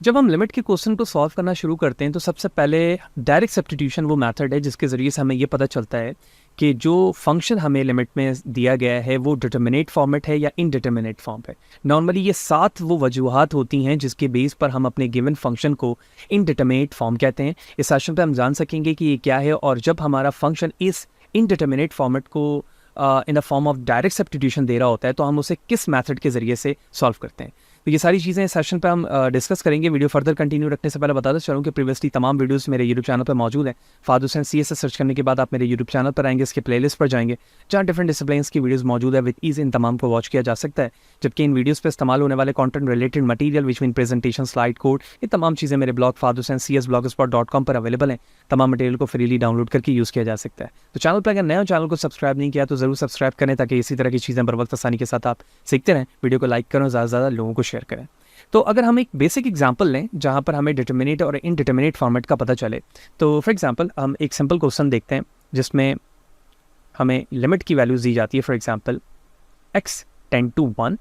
जब हम लिमिट के क्वेश्चन को सॉल्व करना शुरू करते हैं तो सबसे पहले डायरेक्ट सब्स्टिट्यूशन वो मेथड है जिसके ज़रिए से हमें ये पता चलता है कि जो फंक्शन हमें लिमिट में दिया गया है वो डिटर्मिनेट फॉर्मेट है या इनडिटर्मिनेट फॉर्म है। नॉर्मली ये 7 वो वजूहात होती हैं जिसके बेस पर हम अपने गिवन फंक्शन को इनडिटर्मिनेट फॉर्म कहते हैं। इस सेशन पे हम जान सकेंगे कि ये क्या है और जब हमारा फंक्शन इस इनडिटर्मिनेट फॉर्मेट को in the form of direct substitution दे रहा होता है तो हम उसे किस मेथड के ज़रिए से सॉल्व करते हैं। तो ये सारी चीज़ें इस सेशन पे हम डिस्कस करेंगे। वीडियो फर्दर कंटिन्यू रखने से पहले बताता चलूँ कि प्रीवियसली तमाम वीडियोस मेरे यूट्यूब चैनल पर मौजूद हैं। फादर हुसैन CSS सर्च करने के बाद आप मेरे यूट्यूब चैनल पर आएंगे, इसके प्लेलिस्ट पर जाएंगे जहाँ डिफरेंट डिसिप्लिन्स की वीडियोस मौजूद है। विद ईज इन तमाम को वॉच किया जा सकता है, जबकि इन वीडियोस पे इस्तेमाल होने वाले content related material which mean presentation, slide code, ये तमाम चीज़ें मेरे blog father Hussain CS blogspot.com पर अवेलेबल हैं। तमाम मटेरियल को फ्रीली डाउनलोड करके यूज़ किया जा सकता है। तो चैनल पर अगर नए हो, चैनल को सब्सक्राइब नहीं किया तो ज़रूर सब्सक्राइब करें ताकि इसी तरह की चीज़ें बर वक्त आसानी के साथ आप सीखते रहें। वीडियो को लाइक करें, ज़्यादा से ज़्यादा लोगों को शेयर करें। तो अगर हम एक बेसिक एग्जांपल लें जहां पर हमें डिटर्मिनेट और इनडिटर्मिनेट फॉर्मेट का पता चले, तो फॉर एग्जांपल हम एक सिंपल क्वेश्चन देखते हैं जिसमें हमें लिमिट की वैल्यूज दी जाती है। For example x tends to 1,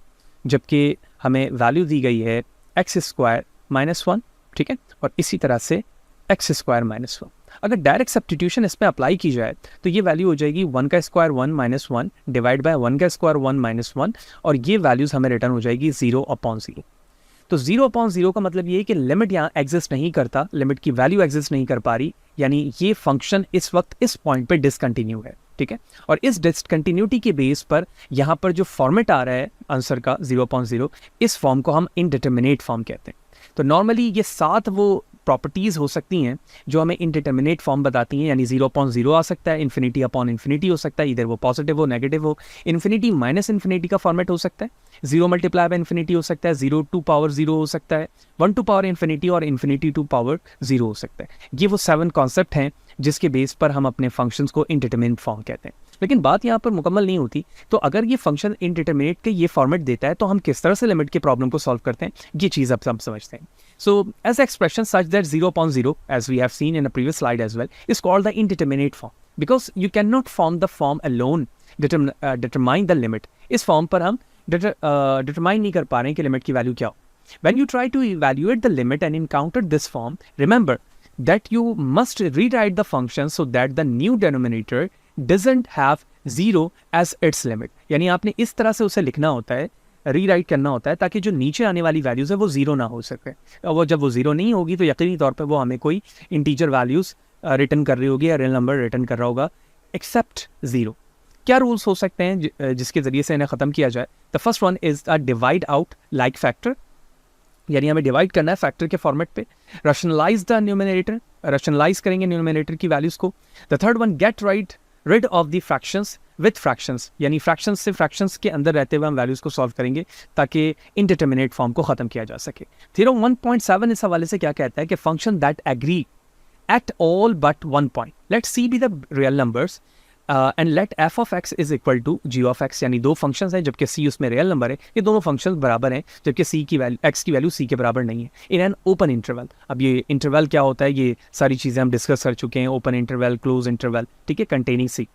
जबकि हमें वैल्यू दी गई है x² -1, ठीक है, और इसी तरह से x² -1। अगर डायरेक्ट सब्स्टिट्यूशन इसमें अप्लाई की जाए तो ये वैल्यू हो जाएगी 1 का स्क्वायर 1 -1 डिवाइड बाय 1 का स्क्वायर 1 -1, और ये वैल्यूज़ हमें रिटर्न हो जाएगी 0/0। तो 0/0 का मतलब ये है कि लिमिट यहाँ एग्जिस्ट नहीं करता, लिमिट की वैल्यू एग्जिस्ट नहीं कर पा रही, यानी ये फंक्शन इस वक्त इस पॉइंट पे डिसकंटिन्यू है, ठीक है। और इस डिसकंटिन्यूटी के बेस पर यहाँ पर जो फॉर्मेट आ रहा है आंसर का 0/0, इस फॉर्म को हम इनडिटर्मिनेट फॉर्म कहते हैं। तो नॉर्मली ये 7 वो प्रॉपर्टीज़ हो सकती हैं जो हमें इनडिटर्मिनेट फॉर्म बताती हैं, यानी 0/0 आ सकता है, इन्फिनिटी अपॉन इन्फिनिटी हो सकता है, इधर वो पॉजिटिव हो नेगेटिव हो, इन्फिनिटी माइनस इन्फिनिटी का फॉर्मेट हो सकता है, 0 मल्टीप्लाई बाय इन्फिनिटी हो सकता है, 0 टू पावर 0 हो सकता है, 1 टू पावर इन्फिनिटी और इन्फिनिटी टू पावर 0 हो सकता है। ये वो 7 कॉन्सेप्ट हैं जिसके बेस पर हम अपने फंक्शंस को इनडिटर्मिनेट फॉर्म कहते हैं। लेकिन बात यहाँ पर मुकम्मल नहीं होती। तो अगर ये फंक्शन इनडिटर्मिनेट के ये फॉर्मेट देता है तो हम किस तरह से लिमिट के प्रॉब्लम को सॉल्व करते हैं, ये चीज़ अब हम समझते हैं। So as expression such that 0/0, as we have seen in a previous slide as well, is called the indeterminate form because you cannot form the form alone determine the limit. इस form पर हम determine नहीं कर पा रहे हैं कि limit की वैल्यू क्या हो। When you try to evaluate the limit and encounter this form, remember that you must rewrite the function so that the new denominator doesn't have 0 as its limit. यानी आपने इस तरह से उसे लिखना होता है, रीराइट करना होता है, ताकि जो नीचे आने वाली वैल्यूज़ है वो 0 ना हो सके। और वो जब वो 0 नहीं होगी तो यकीनी तौर पे वो हमें कोई इंटीजर वैल्यूज़ रिटर्न कर रही होगी या रियल नंबर रिटर्न कर रहा होगा एक्सेप्ट 0। क्या रूल्स हो सकते हैं जिसके ज़रिए से इन्हें ख़त्म किया जाए? The first one is a divide out like factor, यानी हमें डिवाइड करना है फैक्टर के फॉर्मेट पे। रैशनलाइज द न्यूमरेटर, रैशनलाइज करेंगे न्यूमरेटर की वैल्यूज़ को। The third one, get rid of the fractions with fractions, यानी फ्रैक्शंस से फ्रैक्शंस के अंदर रहते हुए हम वैल्यूज़ को सॉल्व करेंगे ताकि इनडिटर्मिनेट फॉर्म को ख़त्म किया जा सके। थ्योरम 1.7 इस हवाले से क्या कहता है कि function that agree at all but 1 point, let c be the real numbers and let f of x is equal to g of x, यानी दो फंक्शंस हैं जबकि c उसमें रियल नंबर है, ये दोनों फंक्शंस बराबर हैं जबकि c की वैल्यू x की वैल्यू c के बराबर नहीं है इन एन ओपन इंटरवल। अब ये इंटरवल क्या होता है, ये सारी चीज़ें हम डिस्कस कर चुके हैं, ओपन इंटरवल, क्लोज इंटरवल, ठीक है, containing c।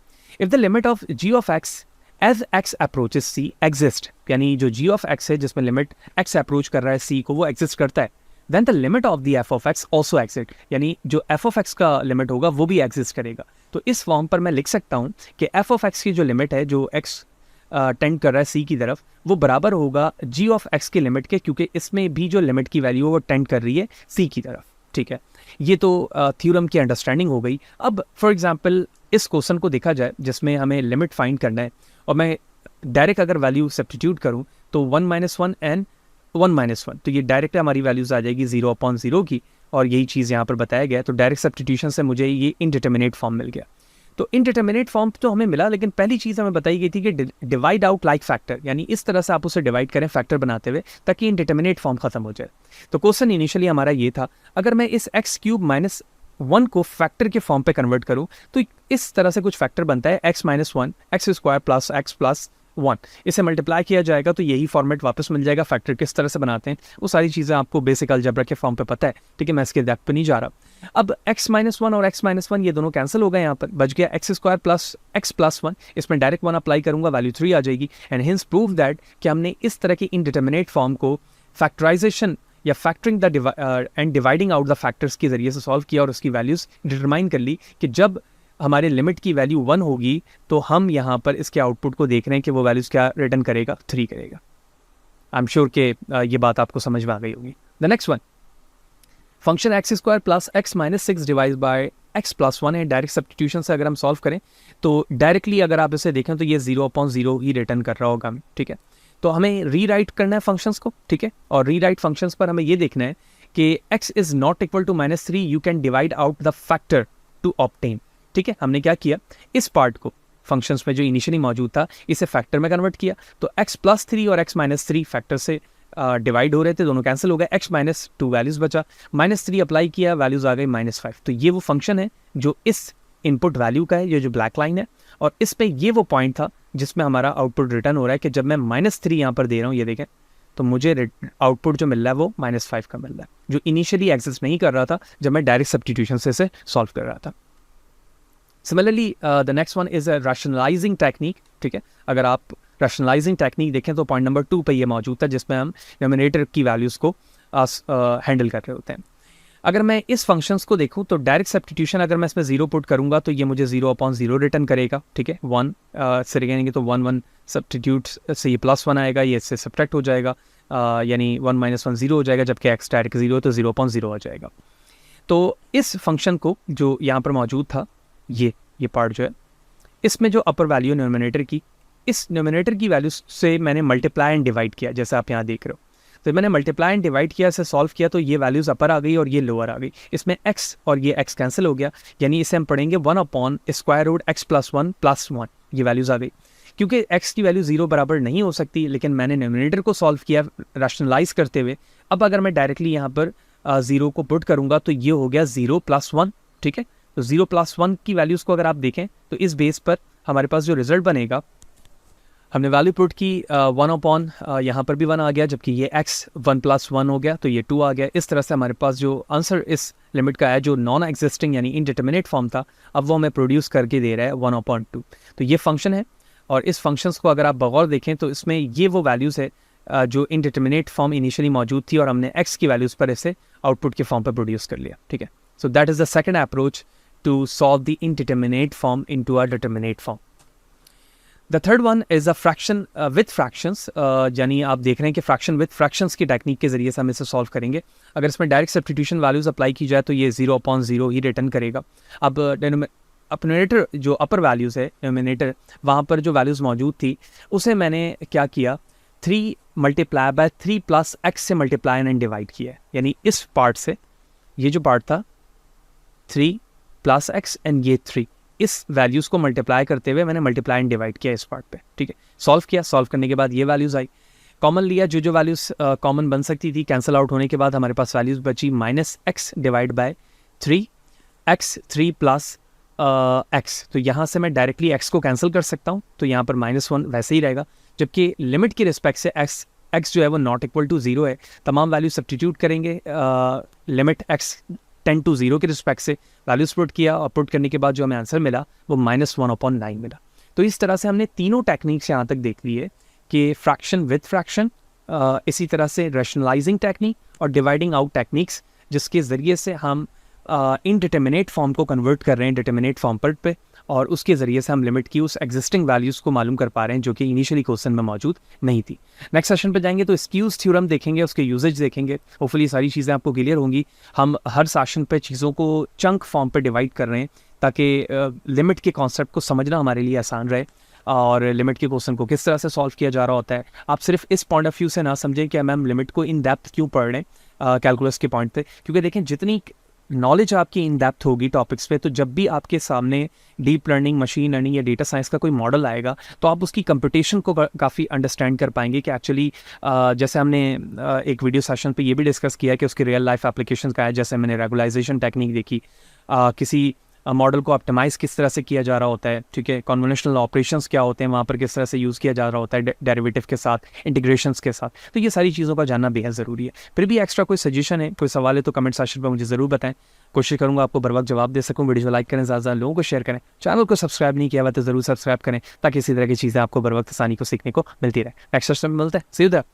If the limit of g of x as x approaches c exist, यानी जो g ऑफ x है जिसमें लिमिट x अप्रोच कर रहा है c को, वो एग्जिस्ट करता है, then the limit of the f of x also exist, यानी जो f ऑफ x का लिमिट होगा वो भी एग्जिस्ट करेगा। तो इस फॉर्म पर मैं लिख सकता हूँ कि f ऑफ x की जो लिमिट है, जो x टेंड कर रहा है c की तरफ, वो बराबर होगा g ऑफ x की लिमिट के, क्योंकि इसमें भी जो लिमिट की वैल्यू है वो टेंड कर रही है c की तरफ, ठीक है। ये तो थ्योरम की अंडरस्टैंडिंग हो गई। अब फॉर एग्जांपल इस क्वेश्चन को देखा जाए जिसमें हमें लिमिट फाइंड करना है और मैं डायरेक्ट अगर वैल्यू सब्स्टिट्यूट करूँ तो 1 - 1 एंड 1 - 1, तो ये डायरेक्ट हमारी वैल्यूज़ आ जाएगी 0/0 की, और यही चीज़ यहाँ पर बताया गया है। तो डायरेक्ट सब्स्टिट्यूशन से मुझे ये इनडिटर्मिनेट फॉर्म मिल गया। तो इनडिटर्मिनेट फॉर्म तो हमें मिला, लेकिन पहली चीज़ हमें बताई गई थी कि डिवाइड आउट लाइक फैक्टर, यानी इस तरह से आप उसे डिवाइड करें फैक्टर बनाते हुए ताकि इनडिटर्मिनेट फॉर्म खत्म हो जाए। तो क्वेश्चन इनिशियली हमारा ये था, अगर मैं इस x³ - 1 को फैक्टर के फॉर्म पे कन्वर्ट करूँ तो इस तरह से कुछ फैक्टर बनता है x - 1 x² + x + 1, इसे मल्टीप्लाई किया जाएगा तो यही फॉर्मेट वापस मिल जाएगा। फैक्टर किस तरह से बनाते हैं वो सारी चीज़ें आपको बेसिक अलजेब्रा के फॉर्म पे पता है, ठीक है, मैं इसके डेप्थ पे नहीं जा रहा। अब x - 1 और x - 1 ये दोनों कैंसिल हो गए, यहाँ पर बच गया x² + x + 1, इसमें डायरेक्ट 1 अप्लाई करूंगा, वैल्यू 3 आ जाएगी। एंड हिंस प्रूव दैट कि हमने इस तरह की इनडिटर्मिनेट फॉर्म को फैक्टराइजेशन या factoring the end dividing out the factors के ज़रिए से सॉल्व किया और उसकी वैल्यूज़ डिटरमाइन कर ली कि जब हमारे लिमिट की वैल्यू 1 होगी तो हम यहाँ पर इसके आउटपुट को देख रहे हैं कि वो वैल्यूज़ क्या रिटर्न करेगा, 3 करेगा। आई एम श्योर कि ये बात आपको समझ में आ गई होगी। The next one, function x square plus x minus 6 divide by x plus 1 है। डायरेक्ट सब्स्टिट्यूशन से अगर हम सॉल्व करें तो डायरेक्टली अगर आप इसे देखें तो ये 0/0 ही रिटर्न कर रहा होगा, ठीक है। तो हमें रीराइट करना है फंक्शंस को, ठीक है, और रीराइट फंक्शंस पर हमें ये देखना है कि x is not equal to -3 you can divide out the factor to obtain, ठीक है। हमने क्या किया, इस पार्ट को फंक्शंस में जो इनिशियली मौजूद था इसे फैक्टर में कन्वर्ट किया, तो x प्लस 3 और x माइनस 3 फैक्टर से डिवाइड हो रहे थे, दोनों कैंसिल हो गए, x माइनस 2 वैल्यूज़ बचा, -3 अप्लाई किया, वैल्यूज़ आ गई -5। तो ये वो फंक्शन है जो इस इनपुट वैल्यू का है, ये जो ब्लैक लाइन है, और इस पे ये वो पॉइंट था जिसमें हमारा आउटपुट रिटर्न हो रहा है कि जब मैं -3 यहाँ पर दे रहा हूँ, ये देखें, तो मुझे आउटपुट जो मिल रहा है वो -5 का मिल रहा है, जो इनिशियली एग्जिस्ट नहीं कर रहा था जब मैं डायरेक्ट सब्स्टिट्यूशन से इसे सॉल्व कर रहा था। Similarly the next one is a rationalising technique, ठीक है। अगर आप रैशनलाइजिंग टेक्निक देखें तो पॉइंट नंबर 2 पे ये मौजूद था जिसमें हम न्यूमरेटर की वैल्यूज़ को हैंडल कर रहे होते हैं। अगर मैं इस फंक्शंस को देखूं तो डायरेक्ट सब्स्टिट्यूशन अगर मैं इसमें 0 पुट करूंगा तो ये मुझे 0/0 रिटर्न करेगा, ठीक है। 1 से कहेंगे तो 1 सब्स्टिट्यूट से ये +1 आएगा, ये इससे सब्ट्रैक्ट हो जाएगा, यानी 1 - 1 0 हो जाएगा, जबकि x डायरेक्ट 0 तो 0/0 आ जाएगा। तो इस फंक्शन को जो यहाँ पर मौजूद था, ये पार्ट जो है, इसमें जो अपर वैल्यू न्यूमरेटर की, इस न्यूमरेटर की वैल्यू से मैंने मल्टीप्लाई एंड डिवाइड किया, जैसे आप यहाँ देख रहे हो। तो मैंने मल्टीप्लाई एंड डिवाइड किया, इसे सॉल्व किया, तो ये वैल्यूज़ अपर आ गई और ये लोअर आ गई। इसमें x और ये x कैंसिल हो गया, यानी इसे हम पढ़ेंगे 1/√x + 1 + 1, ये वैल्यूज़ आ गई। क्योंकि x की वैल्यू 0 बराबर नहीं हो सकती, लेकिन मैंने न्यूमरेटर को सॉल्व किया रैशनलाइज करते हुए। अब अगर मैं डायरेक्टली यहाँ पर 0 को पुट करूँगा तो ये हो गया 0 + 1, ठीक है। तो 0 + 1 की वैल्यूज़ को अगर आप देखें तो इस बेस पर हमारे पास जो रिजल्ट बनेगा, हमने वैल्यू पुट की 1/, यहाँ पर भी 1 आ गया, जबकि ये x 1 + 1 हो गया तो ये 2 आ गया। इस तरह से हमारे पास जो आंसर इस लिमिट का है, जो नॉन एग्जिस्टिंग यानी इनडिटरमिनेट फॉर्म था, अब वो हमें प्रोड्यूस करके दे रहा है 1/2। तो ये फंक्शन है, और इस फंक्शंस को अगर आप बगौर देखें तो इसमें ये वो वैल्यूज़ है जो इनडिटरमिनेट फॉर्म इनिशियली मौजूद थी, और हमने x की वैल्यूज़ पर इसे आउटपुट के फॉर्म पर प्रोड्यूस कर लिया, ठीक है। So that is the second approach to solve the indeterminate form into a determinate form. The third one is a fraction with fractions, यानी आप देख रहे हैं कि फ्रैक्शन विथ फ्रैक्शंस की टेक्निक के जरिए से हम इसे सॉल्व करेंगे। अगर इसमें डायरेक्ट सब्स्टिट्यूशन वैल्यूज़ अप्लाई की जाए तो ये 0/0 ही रिटर्न करेगा। अब न्यूमरेटर जो अपर वैल्यूज़ है, न्यूमरेटर वहाँ पर जो वैल्यूज़ मौजूद थी उसे मैंने क्या किया, 3 × 3 + x से मल्टीप्लाई एंड डिवाइड किया है, यानी इस पार्ट से, ये जो पार्ट था 3 + x एंड ये 3, इस वैल्यूज़ को मल्टीप्लाई करते हुए मैंने मल्टीप्लाई एंड डिवाइड किया इस पार्ट पे, ठीक है। सॉल्व किया, सॉल्व करने के बाद ये वैल्यूज़ आई, कॉमन लिया, जो वैल्यूज़ कॉमन बन सकती थी कैंसिल आउट होने के बाद हमारे पास वैल्यूज़ बची -x divide by 3, x 3 + x। तो यहाँ से मैं डायरेक्टली x को कैंसिल कर सकता हूँ, तो यहाँ पर -1 वैसे ही रहेगा, जबकि लिमिट की रिस्पेक्ट से x जो है वो नॉट इक्वल टू 0 है। तमाम वैल्यू सब्स्टिट्यूट करेंगे, लिमिट x टेंड टू 0 के रिस्पेक्ट से वैल्यूज पुट किया, और पुट करने के बाद जो हमें आंसर मिला वो -1/9 मिला। तो इस तरह से हमने तीनों टेक्निक्स यहाँ तक देख ली है कि फ्रैक्शन विथ फ्रैक्शन, इसी तरह से रैशनलाइजिंग टेक्निक और डिवाइडिंग आउट टेक्निक्स, जिसके ज़रिए से हम इनडिटरमिनेट फॉर्म को कन्वर्ट कर रहे हैं डिटरमिनेट फॉर्म पर पे, और उसके ज़रिए से हम लिमिट की उस एग्जिस्टिंग वैल्यूज़ को मालूम कर पा रहे हैं जो कि इनिशियली क्वेश्चन में मौजूद नहीं थी। नेक्स्ट सेशन पे जाएंगे तो स्क्यूज़ थ्योरम देखेंगे, उसके यूजेज देखेंगे, होपफुली सारी चीज़ें आपको क्लियर होंगी। हम हर सेशन पे चीज़ों को चंक फॉर्म पे डिवाइड कर रहे हैं ताकि लिमिट के कॉन्सेप्ट को समझना हमारे लिए आसान रहे, और लिमिट के क्वेश्चन को किस तरह से सॉल्व किया जा रहा होता है। आप सिर्फ इस पॉइंट ऑफ व्यू से ना समझें कि मैम लिमिट को इन डेप्थ क्यों पढ़ रहे हैं कैलकुलस के पॉइंट पे, क्योंकि देखें जितनी नॉलेज आपकी इन डेप्थ होगी टॉपिक्स पे, तो जब भी आपके सामने डीप लर्निंग, मशीन लर्निंग या डेटा साइंस का कोई मॉडल आएगा तो आप उसकी कंप्यूटेशन को काफ़ी अंडरस्टैंड कर पाएंगे कि एक्चुअली जैसे हमने एक वीडियो सेशन पे ये भी डिस्कस किया कि उसकी रियल लाइफ एप्लीकेशन का है। जैसे मैंने रेगुलाइजेशन टेक्निक देखी, किसी मॉडल को ऑप्टिमाइज़ किस तरह से किया जा रहा होता है, ठीक है, कन्वोल्यूशनल ऑपरेशंस क्या होते हैं वहाँ पर, किस तरह से यूज़ किया जा रहा होता है डेरिवेटिव के साथ, इंटीग्रेशंस के साथ। तो ये सारी चीज़ों का जानना बेहद ज़रूरी है। फिर भी एक्स्ट्रा कोई सजेशन है, कोई सवाल है तो कमेंट सेक्शन पर मुझे ज़रूर बताएं, कोशिश करूँगा आपको बर वक्त जवाब दे सकूँ। वीडियो लाइक करें, ज़्यादा लोगों को शेयर करें, चैनल को सब्सक्राइब नहीं किया हुआ तो ज़रूर सब्सक्राइब करें ताकि इसी तरह की चीज़ें आपको बर वक्त आसानी को सीखने को मिलती रहे। नेक्स्ट सेशन में मिलते हैं, सी यू देयर।